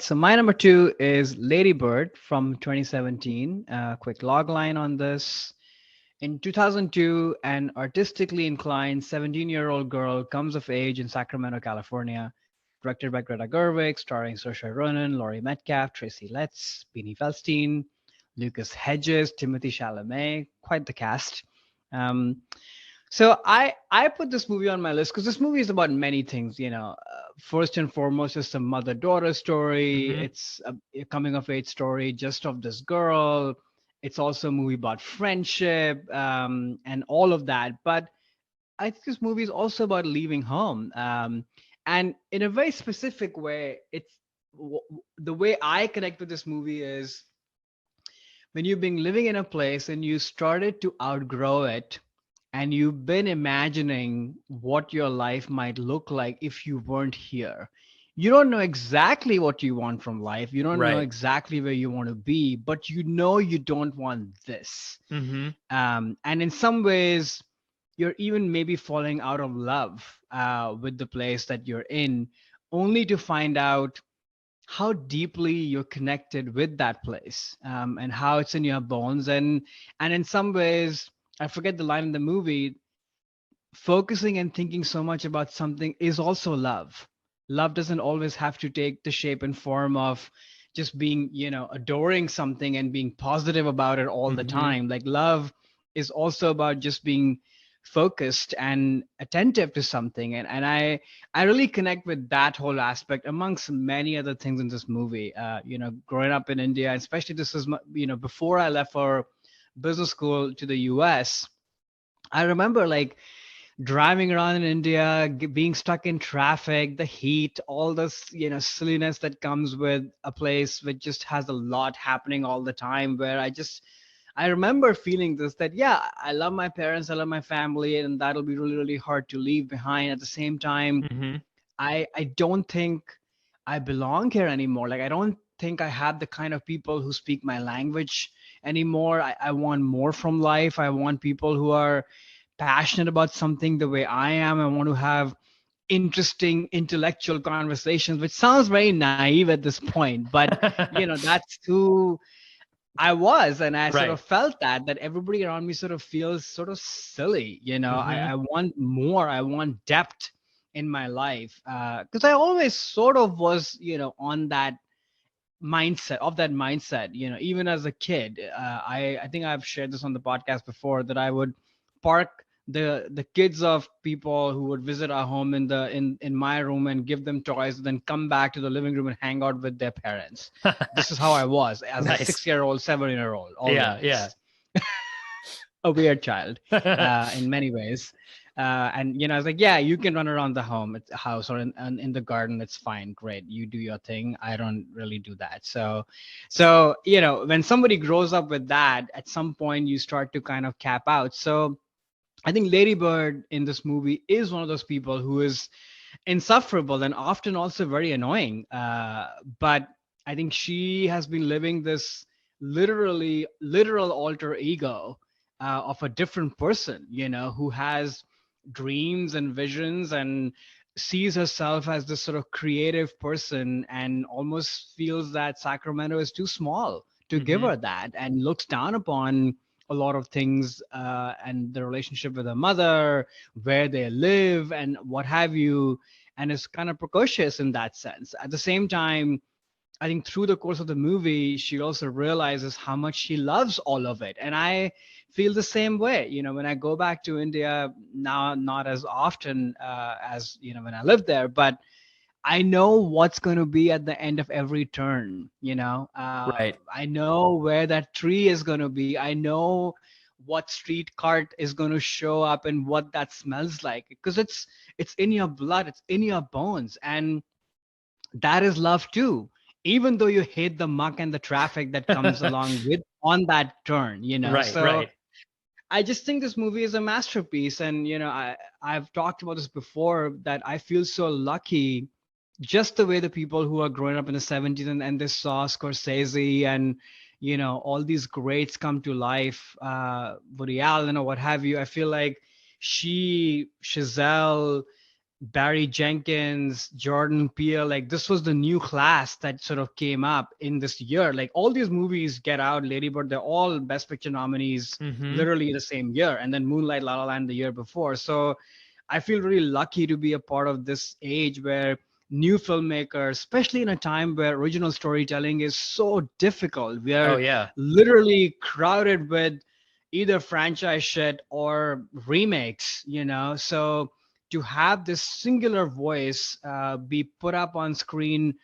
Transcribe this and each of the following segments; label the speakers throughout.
Speaker 1: So my number two is Lady Bird from 2017. Quick log line on this. In 2002, an artistically inclined 17-year-old girl comes of age in Sacramento, California. Directed by Greta Gerwig, starring Saoirse Ronan, Laurie Metcalf, Tracy Letts, Beanie Feldstein, Lucas Hedges, Timothy Chalamet. Quite the cast. Um, so I put this movie on my list because this movie is about many things. First and foremost, it's a mother-daughter story.
Speaker 2: Hmm.
Speaker 1: It's a coming-of-age story just of this girl. It's also a movie about friendship and all of that. But I think this movie is also about leaving home, and in a very specific way. The way I connect with this movie is when you've been living in a place and you started to outgrow it and you've been imagining what your life might look like if you weren't here. You don't know exactly what you want from life. You don't know
Speaker 2: Right.
Speaker 1: exactly where you want to be, but you know you don't want this.
Speaker 2: Hmm.
Speaker 1: And in some ways, you're even maybe falling out of love with the place that you're in, only to find out how deeply you're connected with that place, and how it's in your bones. And in some ways, I forget the line in the movie, focusing and thinking so much about something is also love. Love doesn't always have to take the shape and form of just being, adoring something and being positive about it all the
Speaker 2: Hmm.
Speaker 1: time. Like love is also about just being focused and attentive to something. And I really connect with that whole aspect amongst many other things in this movie. Growing up in India, especially this is before I left for business school to the US. I remember like driving around in India, being stuck in traffic, the heat, all this, silliness that comes with a place which just has a lot happening all the time. I remember feeling this that, yeah, I love my parents, I love my family, and that'll be really, really hard to leave behind. At the same time,
Speaker 2: Hmm.
Speaker 1: I don't think I belong here anymore. Like, I don't think I have the kind of people who speak my language anymore. I want more from life. I want people who are passionate about something the way I am. I want to have interesting intellectual conversations, which sounds very naive at this point, but that's who I was. And I sort
Speaker 2: Right.
Speaker 1: of felt that everybody around me sort of feels sort of silly.
Speaker 2: Hmm.
Speaker 1: I want more. I want depth in my life. Because I always sort of was, on that mindset, even as a kid. I think I've shared this on the podcast before, that I would park the kids of people who would visit our home in my room and give them toys, then come back to the living room and hang out with their parents. This is how I was as a
Speaker 2: Nice.
Speaker 1: 6-year-old, 7-year-old,
Speaker 2: Yeah. Yeah.
Speaker 1: always a weird child in many ways. And I was like, yeah, you can run around the house or in the garden. It's fine, great. You do your thing. I don't really do that. So when somebody grows up with that, at some point you start to kind of cap out. So I think Lady Bird in this movie is one of those people who is insufferable and often also very annoying. But I think she has been living this literal alter ego of a different person, who has dreams and visions and sees herself as this sort of creative person and almost feels that Sacramento is too small to give
Speaker 2: Hmm.
Speaker 1: her that, and looks down upon a lot of things, and the relationship with her mother, where they live, and what have you, and is kind of precocious in that sense. At the same time, I think through the course of the movie, she also realizes how much she loves all of it. And I feel the same way. When I go back to India now, not as often as when I lived there, but I know what's going to be at the end of every turn.
Speaker 2: Right.
Speaker 1: I know where that tree is going to be. I know what street cart is going to show up and what that smells like, because it's in your blood, it's in your bones, and that is love too. Even though you hate the muck and the traffic that comes along with on that turn.
Speaker 2: Right.
Speaker 1: So
Speaker 2: Right.
Speaker 1: I just think this movie is a masterpiece. And I've talked about this before, that I feel so lucky, just the way the people who are growing up in the 70s, and they saw Scorsese and all these greats come to life, Woody Allen or what have you. I feel like Chazelle, Barry Jenkins, Jordan Peele, like this was the new class that sort of came up in this year. Like all these movies, Get Out, Lady Bird, they're all Best Picture nominees
Speaker 2: Mm-hmm.
Speaker 1: literally the same year. And then Moonlight, La La Land the year before. So I feel really lucky to be a part of this age where new filmmakers, especially in a time where original storytelling is so difficult, we
Speaker 2: Oh
Speaker 1: are
Speaker 2: yeah.
Speaker 1: literally crowded with either franchise shit or remakes, you know? So to have this singular voice be put up on screen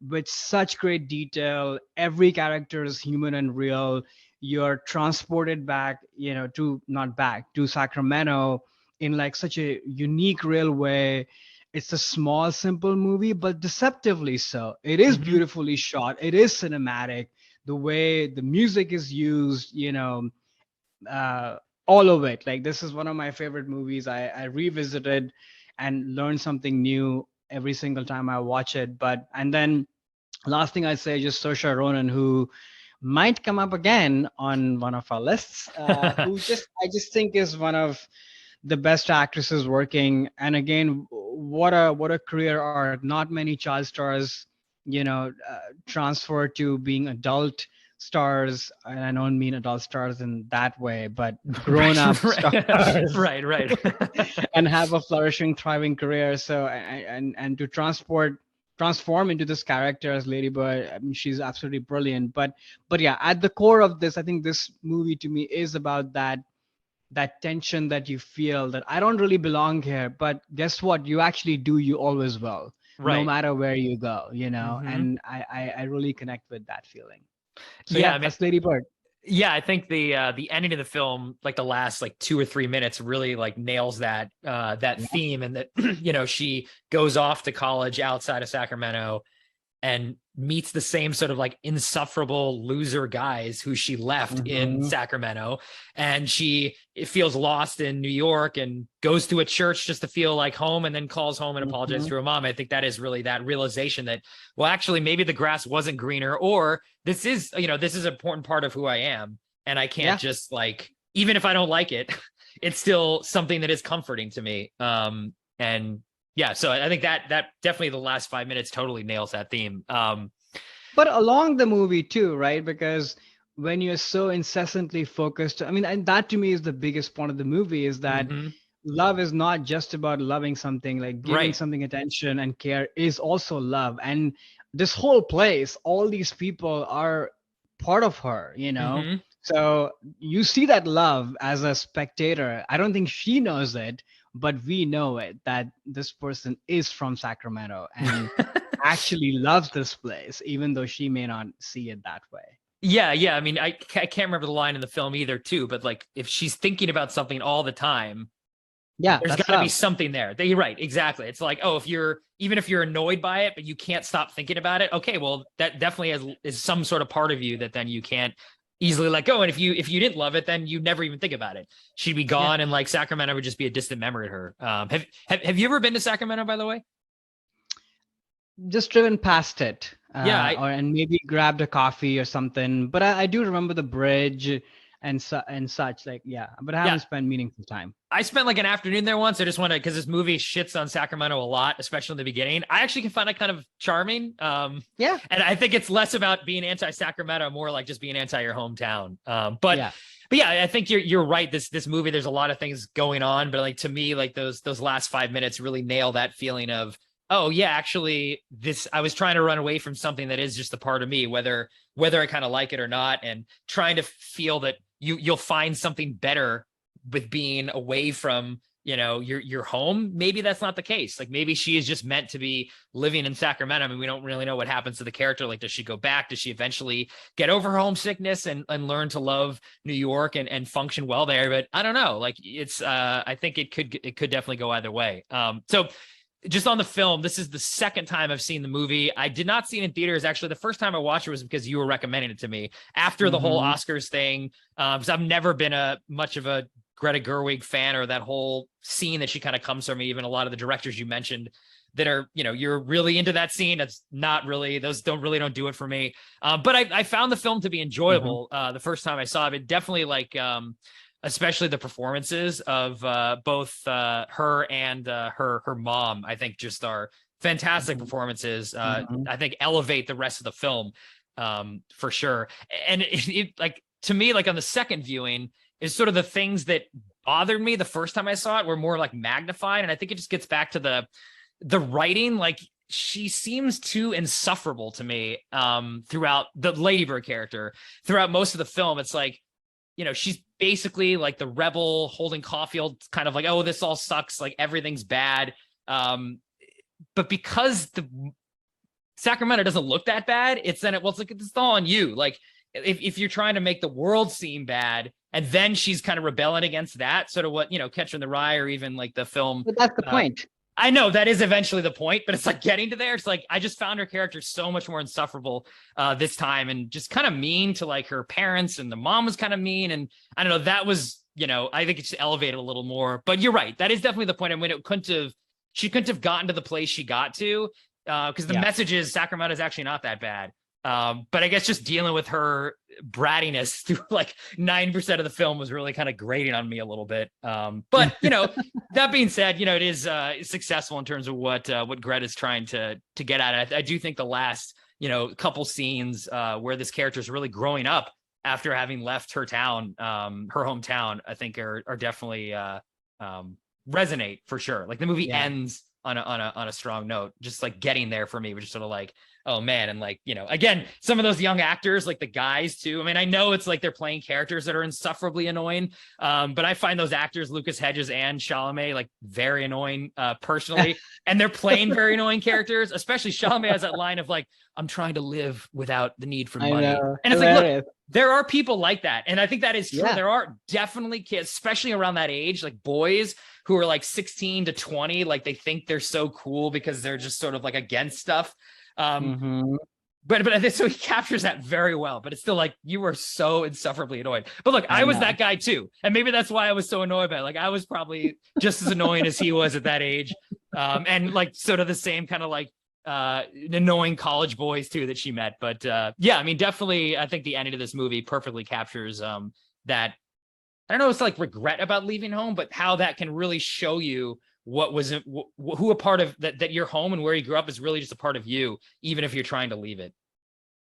Speaker 1: with such great detail, every character is human and real. You're transported back, you know, to not back to Sacramento in like such a unique, real way. It's a small, simple movie, but deceptively so. It is
Speaker 2: Mm-hmm.
Speaker 1: beautifully shot. It is cinematic. The way the music is used, you know, uh, all of it. Like this is one of my favorite movies. I revisited and learned something new every single time I watch it. But and then last thing I'd say, just Saoirse Ronan, who might come up again on one of our lists, who just I just think is one of the best actresses working. And again, what a career arc. Not many child stars, you know, transfer to being adult stars. And I don't mean adult stars in that way, but grown up
Speaker 2: Right,
Speaker 1: stars
Speaker 2: right, right.
Speaker 1: and have a flourishing, thriving career. So and to transform into this character as Ladybird, I mean, she's absolutely brilliant. But yeah, at the core of this, I think this movie to me is about that tension that you feel that I don't really belong here, but guess what? You actually do. You always will, no
Speaker 2: Right.
Speaker 1: matter where you go. You know,
Speaker 2: Mm-hmm.
Speaker 1: and I really connect with that feeling. So
Speaker 2: Yeah,
Speaker 1: yeah,
Speaker 2: I mean,
Speaker 1: that's Lady Bird.
Speaker 2: yeah, I think the ending of the film, like the last like 2 or 3 minutes, really like nails that
Speaker 1: Yeah.
Speaker 2: theme, and that she goes off to college outside of Sacramento and meets the same sort of like insufferable loser guys who she left in
Speaker 1: Hmm.
Speaker 2: Sacramento. And she feels lost in New York and goes to a church just to feel like home, and then calls home and apologizes
Speaker 1: Hmm.
Speaker 2: to her mom. I think that is really that realization that, well, actually, maybe the grass wasn't greener, or this is an important part of who I am. And I can't
Speaker 1: Yeah.
Speaker 2: just like, even if I don't like it, it's still something that is comforting to me. And yeah, so I think that definitely the last 5 minutes totally nails that theme.
Speaker 1: But along the movie too, right? Because when you're so incessantly focused, I mean, and that to me is the biggest part of the movie is that
Speaker 2: Mm-hmm.
Speaker 1: love is not just about loving something, like giving
Speaker 2: Right.
Speaker 1: something attention and care is also love. And this whole place, all these people are part of her, you know?
Speaker 2: Mm-hmm.
Speaker 1: So you see that love as a spectator. I don't think she knows it, but we know it that this person is from Sacramento and actually loves this place, even though she may not see it that way.
Speaker 2: Yeah, yeah. I mean, I can't remember the line in the film either, too. But like, if she's thinking about something all the time,
Speaker 1: Yeah,
Speaker 2: there's
Speaker 1: that's
Speaker 2: got to be
Speaker 1: love.
Speaker 2: something there. You're right, exactly. It's like, oh, if you're even if you're annoyed by it, but you can't stop thinking about it. Okay, well, that definitely is some sort of part of you that then you can't easily let go. And if you didn't love it, then you never even think about it. She'd be
Speaker 1: Yeah,
Speaker 2: gone, and like Sacramento would just be a distant memory to her. Have you ever been to Sacramento, by the way?
Speaker 1: just driven past it,
Speaker 2: Yeah,
Speaker 1: or and maybe grabbed a coffee or something. But I do remember the bridge and such. Like, yeah, but I
Speaker 2: yeah.
Speaker 1: haven't spent meaningful time.
Speaker 2: I spent like an afternoon there once. I just wanted, because this movie shits on Sacramento a lot, especially in the beginning. I actually can find it kind of charming.
Speaker 1: Yeah,
Speaker 2: And I think it's less about being anti-Sacramento, more like just being anti your hometown.
Speaker 1: yeah,
Speaker 2: But yeah, I think you're right. This movie, there's a lot of things going on, but like to me, like those last 5 minutes really nail that feeling of, oh yeah, actually, this I was trying to run away from something that is just a part of me, whether I kind of like it or not, and trying to feel that you'll find something better with being away from your home. Maybe that's not the case. Like maybe she is just meant to be living in Sacramento. I mean, we don't really know what happens to the character. Like, does she go back? Does she eventually get over her homesickness and learn to love New York and function well there? But I don't know. Like it's I think it could definitely go either way. So just on the film, this is the second time I've seen the movie. I did not see it in theaters. Actually, the first time I watched it was because you were recommending it to me after the whole
Speaker 1: hmm
Speaker 2: Oscars thing. Because I've never been a much of a Greta Gerwig fan, or that whole scene that she kind of comes from. Even a lot of the directors you mentioned that are, you're really into that scene. That's not really, those don't do it for me. But I found the film to be
Speaker 1: hmm
Speaker 2: enjoyable the first time I saw it. It definitely like especially the performances of both her and her mom. I think just are fantastic
Speaker 1: Mhm.
Speaker 2: performances.
Speaker 1: Mhm.
Speaker 2: I think elevate the rest of the film for sure. And like to me, like on the second viewing, is sort of the things that bothered me the first time I saw it were more like magnified, and I think it just gets back to the writing. Like she seems too insufferable to me throughout the Ladybird character throughout most of the film. It's like, she's basically like the rebel holding Caulfield, kind of like, oh, this all sucks, like everything's bad. But because the Sacramento doesn't look that bad, it's like it's all on you. Like if you're trying to make the world seem bad, and then she's kind of rebelling against that, sort of what Catcher in the Rye, or even like the film.
Speaker 1: But that's the
Speaker 2: Uh,
Speaker 1: point.
Speaker 2: I know that is eventually the point, but it's like getting to there. It's like I just found her character so much more insufferable this time, and just kind of mean to like her parents, and the mom was kind of mean, and I don't know. That was I think it's elevated a little more. But you're right. That is definitely the point. I mean, she couldn't have gotten to the place she got to because the
Speaker 1: Yeah.
Speaker 2: message is Sacramento is actually not that bad. But I guess just dealing with her brattiness through like 9% of the film was really kind of grating on me a little bit. But that being said, it is successful in terms of what Greta's trying to get at. I do think the last couple scenes where this character is really growing up after having left her town, her hometown, I think are definitely resonate for sure. Like the movie
Speaker 1: Yeah.
Speaker 2: ends on a strong note, just like getting there for me, which is sort of like, oh man. And like, again, some of those young actors, like the guys too. I mean, I know it's like they're playing characters that are insufferably annoying. But I find those actors, Lucas Hedges and Chalamet, like very annoying personally. And they're playing very annoying characters, especially Chalamet has that line of like, I'm trying to live without the need for
Speaker 1: I
Speaker 2: money.
Speaker 1: know.
Speaker 2: And it's like, look,
Speaker 1: Hilarious.
Speaker 2: there are people like that. And I think that is true.
Speaker 1: Yeah.
Speaker 2: There are definitely kids, especially around that age, like boys who are like 16 to 20, like they think they're so cool because they're just sort of like against stuff.
Speaker 1: Mm-hmm.
Speaker 2: But so he captures that very well, but it's still like you were so insufferably annoyed. But look,
Speaker 1: I
Speaker 2: I was
Speaker 1: know.
Speaker 2: that guy too. And maybe that's why I was so annoyed by it. Like I was probably just as annoying as he was at that age. And like sort of the same kind of like annoying college boys too that she met. But yeah, I mean, definitely I think the ending of this movie perfectly captures that. I don't know, it's like regret about leaving home, but how that can really show you what was who a part of that your home and where you grew up is really just a part of you, even if you're trying to leave it.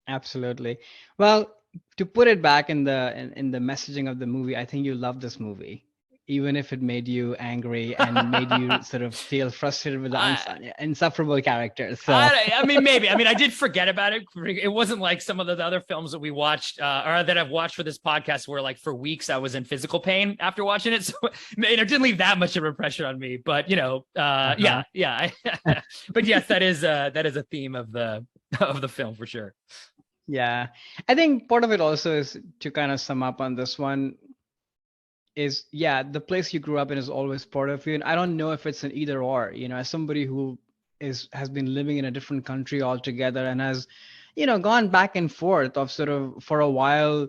Speaker 1: Absolutely. Well, to put it back in the messaging of the movie, I think you love this movie, even if it made you angry and made you sort of feel frustrated with the
Speaker 2: I,
Speaker 1: insufferable characters. So
Speaker 2: I mean, maybe. I mean, I did forget about it. It wasn't like some of the other films that we watched or that I've watched for this podcast where like for weeks I was in physical pain after watching it. So it didn't leave that much of an impression on me, but
Speaker 1: uh-huh.
Speaker 2: yeah. But yes, that is a theme of the film for sure.
Speaker 1: Yeah, I think part of it also is to kind of sum up on this one is, yeah, the place you grew up in is always part of you. And I don't know if it's an either or, as somebody who has been living in a different country altogether and has, gone back and forth of sort of for a while,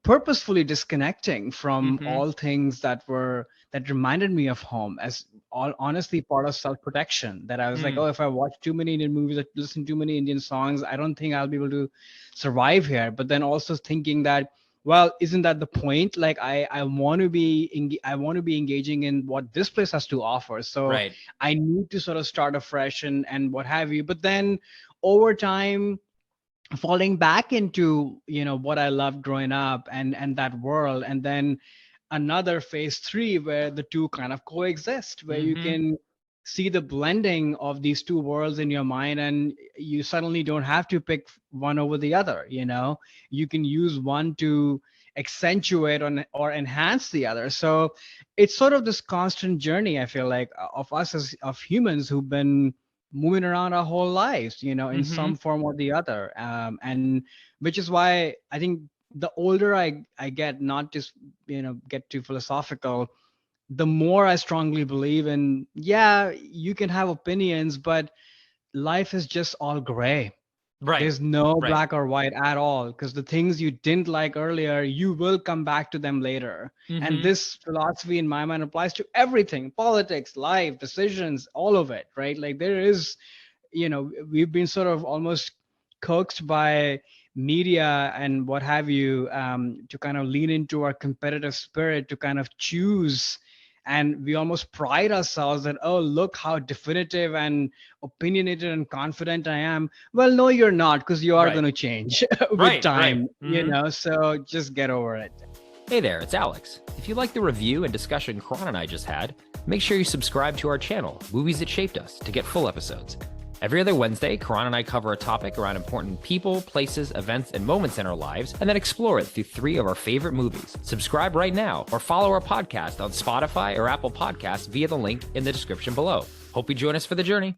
Speaker 1: purposefully disconnecting from
Speaker 2: Mm-hmm.
Speaker 1: all things that reminded me of home, as all honestly part of self-protection, that I was like,
Speaker 2: Mm,
Speaker 1: oh, if I watch too many Indian movies, listen too many Indian songs, I don't think I'll be able to survive here. But then also thinking that, well, isn't that the point? Like I want to be I want to be engaging in what this place has to offer, so
Speaker 2: right.
Speaker 1: I need to sort of start afresh and what have you. But then over time, falling back into what I loved growing up and that world, and then another phase three where the two kind of coexist, where you
Speaker 2: Mm-hmm.
Speaker 1: can see the blending of these two worlds in your mind, and you suddenly don't have to pick one over the other. You can use one to accentuate or enhance the other. So it's sort of this constant journey, I feel like, of us as of humans who've been moving around our whole lives, in
Speaker 2: Mm-hmm.
Speaker 1: some form or the other. And which is why I think the older I get, not just get too philosophical, the more I strongly believe in, yeah, you can have opinions, but life is just all gray.
Speaker 2: Right.
Speaker 1: There's no
Speaker 2: Right.
Speaker 1: black or white at all, because the things you didn't like earlier, you will come back to them later. And
Speaker 2: Mm-hmm.
Speaker 1: this philosophy, in my mind, applies to everything: politics, life, decisions, all of it, right? Like there is, we've been sort of almost coaxed by media and what have you, to kind of lean into our competitive spirit to kind of choose. And we almost pride ourselves that, oh, look how definitive and opinionated and confident I am. Well, no, you're not, because you are
Speaker 2: Right.
Speaker 1: going to change with
Speaker 2: Right,
Speaker 1: time,
Speaker 2: mhm.
Speaker 1: so just get over it.
Speaker 3: Hey there, it's Alex. If you like the review and discussion Karan and I just had, make sure you subscribe to our channel, Movies That Shaped Us, to get full episodes. Every other Wednesday, Karan and I cover a topic around important people, places, events, and moments in our lives, and then explore it through 3 of our favorite movies. Subscribe right now or follow our podcast on Spotify or Apple Podcasts via the link in the description below. Hope you join us for the journey.